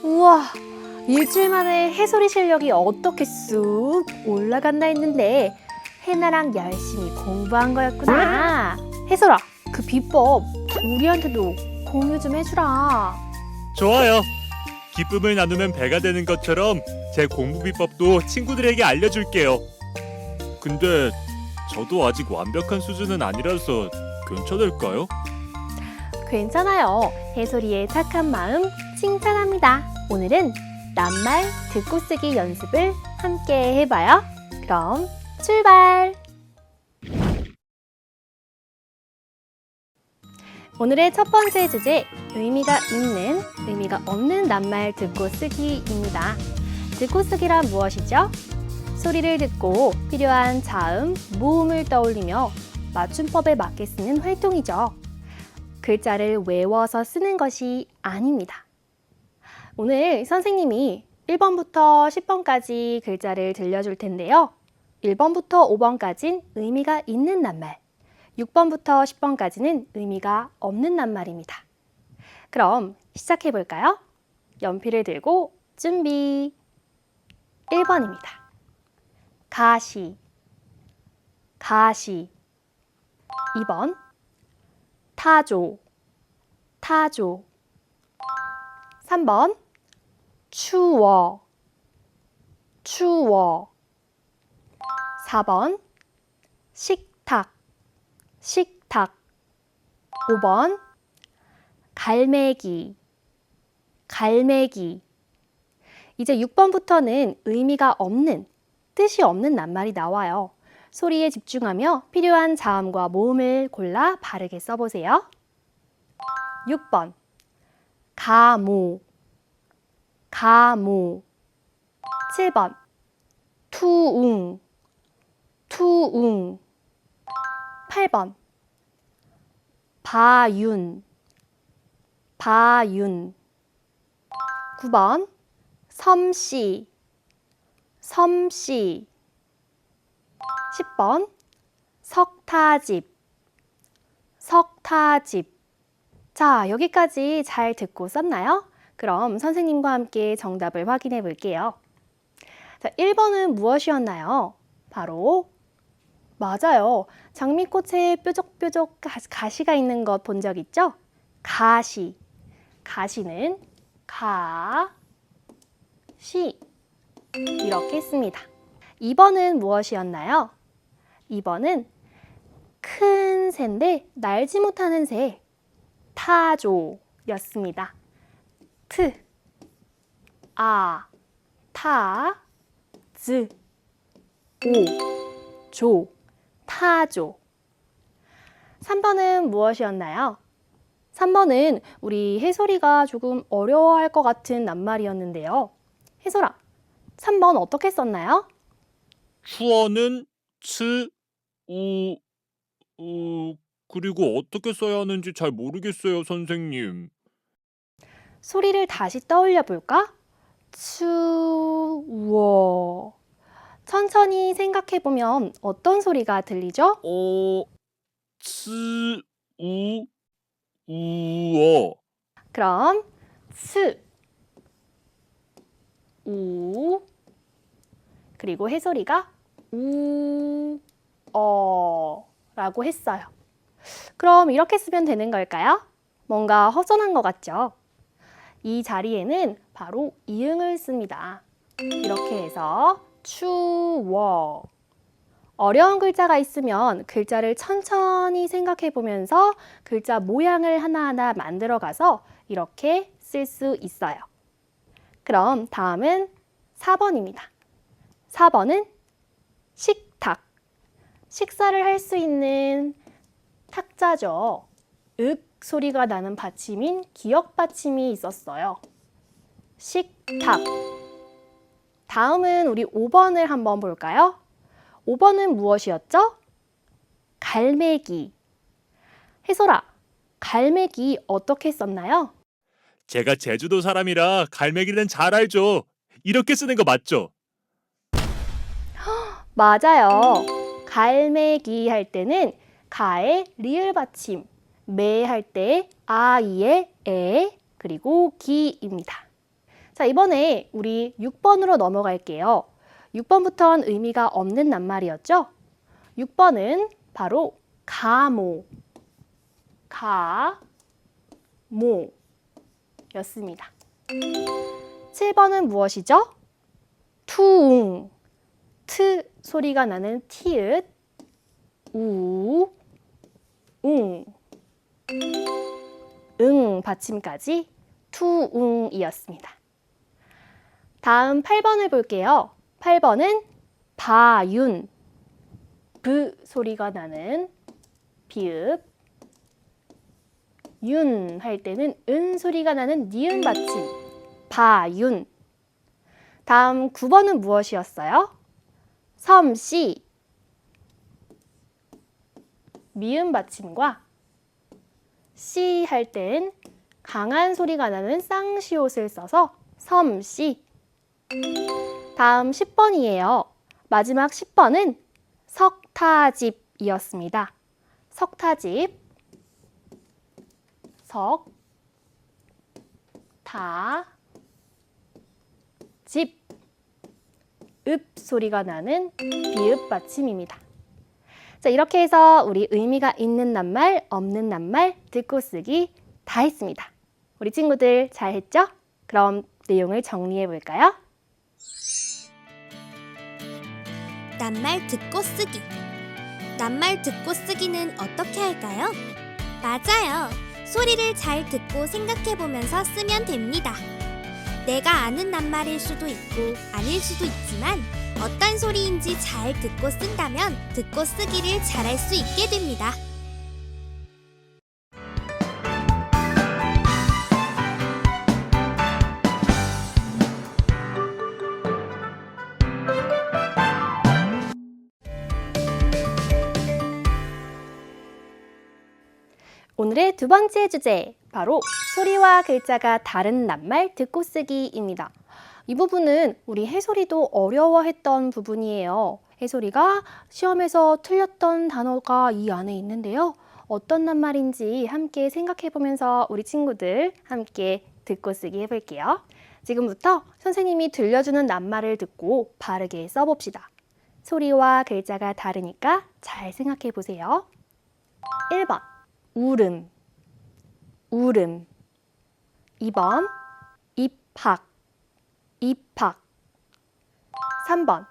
우와, 일주일 만에 해소리 실력이 어떻게 쑥 올라간다 했는데 해나랑 열심히 공부한 거였구나. 해솔아, 그 비법 우리한테도 공유 좀 해주라. 좋아요. 기쁨을 나누면 배가 되는 것처럼 제 공부 비법도 친구들에게 알려줄게요. 근데 저도 아직 완벽한 수준은 아니라서 괜찮을까요? 괜찮아요. 해솔이의 착한 마음 칭찬합니다. 오늘은 낱말 듣고 쓰기 연습을 함께 해봐요. 그럼 출발! 오늘의 첫 번째 주제, 의미가 있는, 의미가 없는 낱말 듣고 쓰기입니다. 듣고 쓰기란 무엇이죠? 소리를 듣고 필요한 자음, 모음을 떠올리며 맞춤법에 맞게 쓰는 활동이죠. 글자를 외워서 쓰는 것이 아닙니다. 오늘 선생님이 1번부터 10번까지 글자를 들려줄 텐데요. 1번부터 5번까지는 의미가 있는 낱말, 6번부터 10번까지는 의미가 없는 낱말입니다. 그럼 시작해 볼까요? 연필을 들고 준비. 1번입니다. 가시, 가시. 2번, 타조, 타조. 3번, 추워, 추워. 4번, 식탁, 식탁. 5번, 갈매기, 갈매기. 이제 6번부터는 의미가 없는, 뜻이 없는 낱말이 나와요. 소리에 집중하며 필요한 자음과 모음을 골라 바르게 써보세요. 6번, 가모, 가모. 7번, 투웅, 투웅. 8번, 바윤, 바윤. 9번, 섬씨, 섬씨. 10번, 석타집, 석타집. 자, 여기까지 잘 듣고 썼나요? 그럼 선생님과 함께 정답을 확인해 볼게요. 자, 1번은 무엇이었나요? 바로 맞아요. 장미꽃에 뾰족뾰족 가시가 있는 것 본 적 있죠? 가시. 가시는 가시 이렇게 씁니다. 2번은 무엇이었나요? 2번은 큰 새인데 날지 못하는 새, 타조였습니다. 트, 아, 타, 즈, 오, 조, 타조. 3번은 무엇이었나요? 3번은 우리 해솔이가 조금 어려워할 것 같은 낱말이었는데요. 해솔아, 3번 어떻게 썼나요? 추어는 츠, 그리고 어떻게 써야 하는지 잘 모르겠어요, 선생님. 소리를 다시 떠올려 볼까? 추워. 천천히 생각해 보면 어떤 소리가 들리죠? 츠, 우어. 그럼 스, 우, 그리고 해솔이가 우, 라고 했어요. 그럼 이렇게 쓰면 되는 걸까요? 뭔가 허전한 것 같죠? 이 자리에는 바로 이응을 씁니다. 이렇게 해서 추워. 어려운 글자가 있으면 글자를 천천히 생각해 보면서 글자 모양을 하나하나 만들어 가서 이렇게 쓸 수 있어요. 그럼 다음은 4번입니다. 4번은 식탁. 식사를 할 수 있는 탁자죠. 윽 소리가 나는 받침인 기역 받침이 있었어요. 식탁. 다음은 우리 5번을 한번 볼까요? 5번은 무엇이었죠? 갈매기. 해솔아, 갈매기 어떻게 썼나요? 제가 제주도 사람이라 갈매기는 잘 알죠. 이렇게 쓰는 거 맞죠? 맞아요. 갈매기 할 때는 가의 리을 받침, 매 할 때 아이의 에, 그리고 기입니다. 자, 이번에 우리 6번으로 넘어갈게요. 6번부터는 의미가 없는 낱말이었죠? 6번은 바로 가모, 였습니다. 7번은 무엇이죠? 투웅, 트 소리가 나는 티읕, 웅, 응 받침까지 투웅이었습니다. 다음 8번을 볼게요. 8번은 바윤, 브 소리가 나는 비읍, 윤 할 때는 은 소리가 나는 니은 받침, 바윤. 다음 9번은 무엇이었어요? 섬씨, 미음 받침과 씨 할 땐 강한 소리가 나는 쌍시옷을 써서 섬씨. 다음 10번이에요. 마지막 10번은 석타집이었습니다. 석타집, 석, 타, 집, 읍 소리가 나는 비읍 받침입니다. 자, 이렇게 해서 우리 의미가 있는 낱말, 없는 낱말, 듣고 쓰기 다 했습니다. 우리 친구들 잘 했죠? 그럼 내용을 정리해 볼까요? 낱말 듣고 쓰기. 낱말 듣고 쓰기는 어떻게 할까요? 맞아요. 소리를 잘 듣고 생각해 보면서 쓰면 됩니다. 내가 아는 낱말일 수도 있고 아닐 수도 있지만 어떤 소리인지 잘 듣고 쓴다면 듣고 쓰기를 잘할 수 있게 됩니다. 오늘의 두 번째 주제, 바로 소리와 글자가 다른 낱말 듣고 쓰기입니다. 이 부분은 우리 해솔이도 어려워했던 부분이에요. 해솔이가 시험에서 틀렸던 단어가 이 안에 있는데요. 어떤 낱말인지 함께 생각해 보면서 우리 친구들 함께 듣고 쓰기 해볼게요. 지금부터 선생님이 들려주는 낱말을 듣고 바르게 써봅시다. 소리와 글자가 다르니까 잘 생각해 보세요. 1번 울음, 울음. 2번 입학, 입학. 3번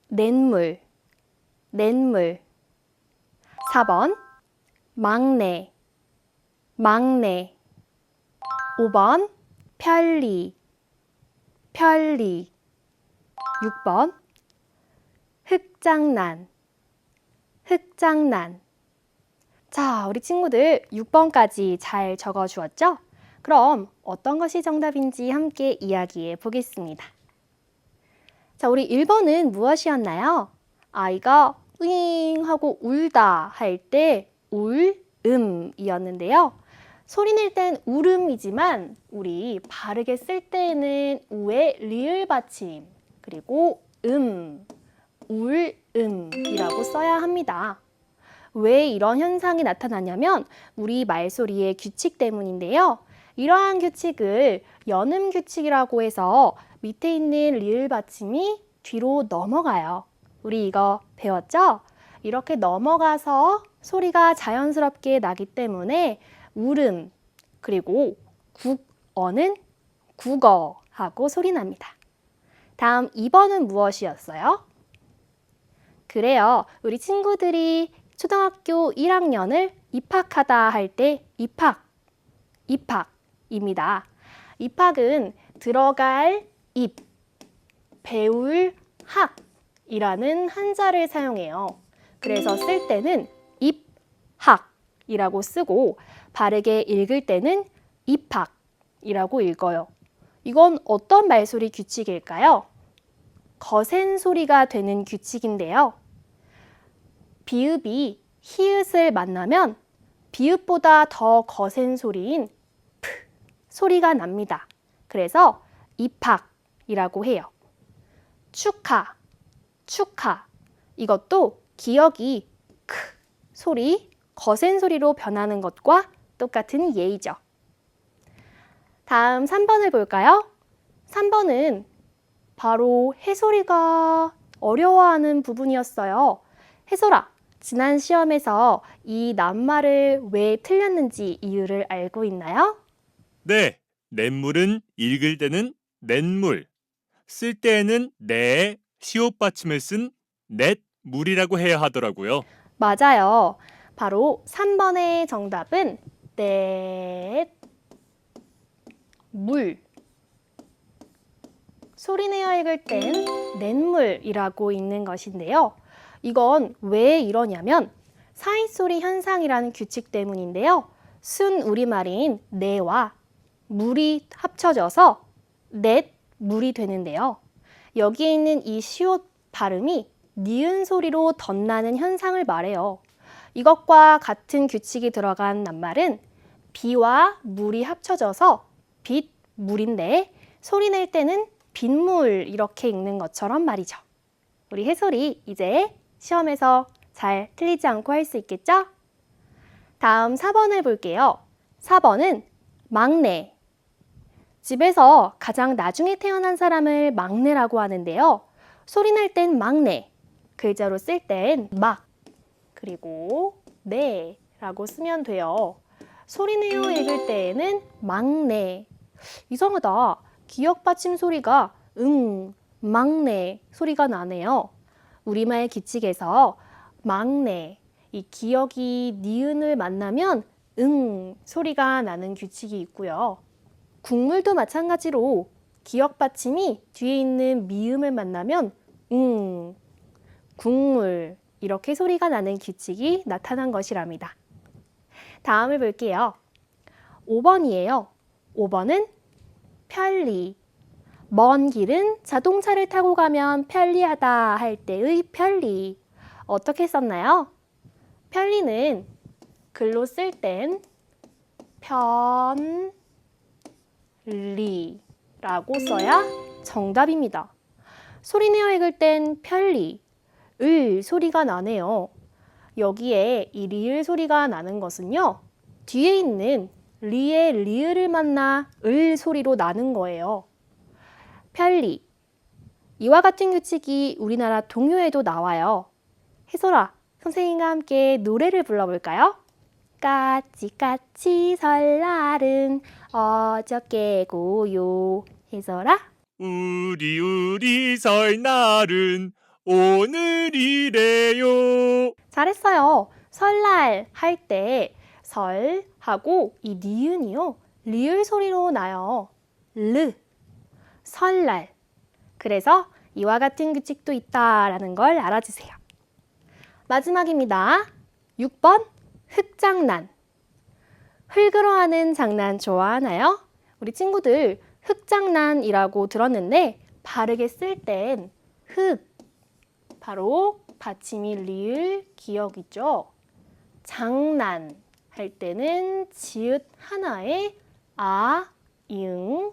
냇물, 냇물. 4번 막내, 막내. 5번 편리, 편리. 6번 흙장난, 흙장난. 자, 우리 친구들 6번까지 잘 적어주었죠? 그럼 어떤 것이 정답인지 함께 이야기해 보겠습니다. 자, 우리 1번은 무엇이었나요? 아이가 으잉 하고 울다 할 때 울음이었는데요. 소리 낼 땐 울음이지만 우리 바르게 쓸 때에는 우의 리을 받침, 그리고 울음이라고 써야 합니다. 왜 이런 현상이 나타나냐면 우리 말소리의 규칙 때문인데요. 이러한 규칙을 연음 규칙이라고 해서 밑에 있는 리을 받침이 뒤로 넘어가요. 우리 이거 배웠죠? 이렇게 넘어가서 소리가 자연스럽게 나기 때문에 울음, 그리고 국어는 국어하고 소리 납니다. 다음 2번은 무엇이었어요? 그래요. 우리 친구들이 초등학교 1학년을 입학하다 할 때 입학입니다. 입학은 들어갈 입, 배울 학이라는 한자를 사용해요. 그래서 쓸 때는 입학이라고 쓰고 바르게 읽을 때는 입학이라고 읽어요. 이건 어떤 말소리 규칙일까요? 거센 소리가 되는 규칙인데요. 비읍이 히읗을 만나면 비읍보다 더 거센 소리인 프 소리가 납니다. 그래서 입학 기억이라고 해요. 축하, 축하. 이것도 기억이 크 소리, 거센 소리로 변하는 것과 똑같은 예이죠. 다음 3번을 볼까요? 3번은 바로 해솔이가 어려워하는 부분이었어요. 해솔아, 지난 시험에서 이 낱말을 왜 틀렸는지 이유를 알고 있나요? 네, 냇물은 읽을 때는 냇물, 쓸 때에는 내 시옷 받침을 쓴 냇물이라고 해야 하더라고요. 맞아요. 바로 3번의 정답은 냇물. 소리내어 읽을 땐 냇물이라고 읽는 것인데요. 이건 왜 이러냐면 사인소리 현상이라는 규칙 때문인데요. 순 우리말인 내와 물이 합쳐져서 넷물이 되는데요. 여기에 있는 이 시옷 발음이 니은 소리로 덧나는 현상을 말해요. 이것과 같은 규칙이 들어간 낱말은 비와 물이 합쳐져서 빗물인데 소리 낼 때는 빗물 이렇게 읽는 것처럼 말이죠. 우리 해솔이 이제 시험에서 잘 틀리지 않고 할 수 있겠죠? 다음 4번을 볼게요. 4번은 막내. 집에서 가장 나중에 태어난 사람을 막내라고 하는데요. 소리 낼 땐 막내, 글자로 쓸 땐 막, 그리고 내라고 쓰면 돼요. 소리 내어 읽을 때에는 막내. 이상하다. 기억 받침 소리가 막내 소리가 나네요. 우리말 규칙에서 막내, 이 기억이 니은을 만나면 소리가 나는 규칙이 있고요. 국물도 마찬가지로 기억 받침이 뒤에 있는 미음을 만나면 국물 이렇게 소리가 나는 규칙이 나타난 것이랍니다. 다음을 볼게요. 5번이에요. 5번은 편리. 먼 길은 자동차를 타고 가면 편리하다 할 때의 편리. 어떻게 썼나요? 편리는 글로 쓸 땐 편리라고 써야 정답입니다. 소리 내어 읽을 땐 편리, 을 소리가 나네요. 여기에 이 리을 소리가 나는 것은요. 뒤에 있는 리의 리을을 만나 을 소리로 나는 거예요. 편리. 이와 같은 규칙이 우리나라 동요에도 나와요. 해솔아, 선생님과 함께 노래를 불러볼까요? 까치까치 설날은 어저께고요. 해솔아? 우리 설날은 오늘이래요. 잘했어요. 설날 할 때 설하고 이 니은이요. 리을 소리로 나요. 르. 설날. 그래서 이와 같은 규칙도 있다라는 걸 알아주세요. 마지막입니다. 6번 흙장난. 흙으로 하는 장난 좋아하나요? 우리 친구들 흙장난이라고 들었는데 바르게 쓸 땐 흙. 바로 받침이 리을 기억이죠. 장난 할 때는 지읒 하나에 아, 이응,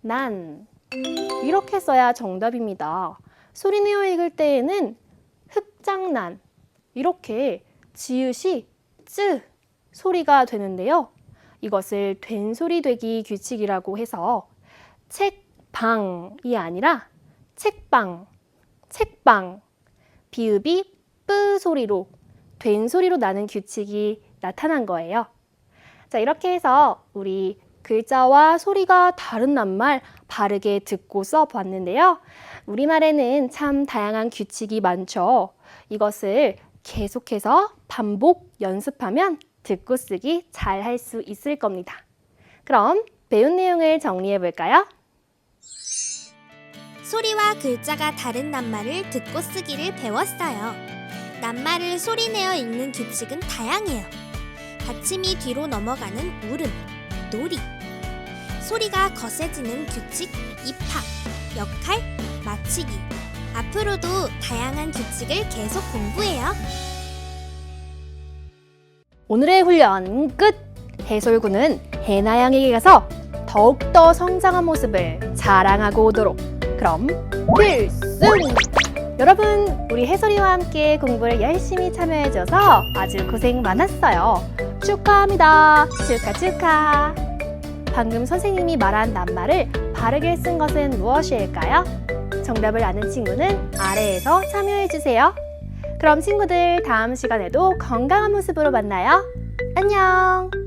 난 이렇게 써야 정답입니다. 소리 내어 읽을 때에는 흙장난 이렇게 지읒이 쯔 소리가 되는데요. 이것을 된소리 되기 규칙이라고 해서 책방이 아니라 책방, 책방 비읍이 뿌 소리로 된 소리로 나는 규칙이 나타난 거예요. 자, 이렇게 해서 우리 글자와 소리가 다른 낱말 바르게 듣고 써봤는데요. 우리말에는 참 다양한 규칙이 많죠. 이것을 계속해서 반복 연습하면 듣고 쓰기 잘 할 수 있을 겁니다. 그럼 배운 내용을 정리해 볼까요? 소리와 글자가 다른 낱말을 듣고 쓰기를 배웠어요. 낱말을 소리내어 읽는 규칙은 다양해요. 받침이 뒤로 넘어가는 울음, 놀이. 소리가 거세지는 규칙, 입학, 역할, 맞추기. 앞으로도 다양한 규칙을 계속 공부해요. 오늘의 훈련 끝! 해솔군은 해나양에게 가서 더욱더 성장한 모습을 자랑하고 오도록. 그럼 필승! 여러분, 우리 해솔이와 함께 공부를 열심히 참여해줘서 아주 고생 많았어요. 축하합니다. 축하. 방금 선생님이 말한 낱말을 바르게 쓴 것은 무엇일까요? 정답을 아는 친구는 아래에서 참여해주세요. 그럼 친구들, 다음 시간에도 건강한 모습으로 만나요. 안녕!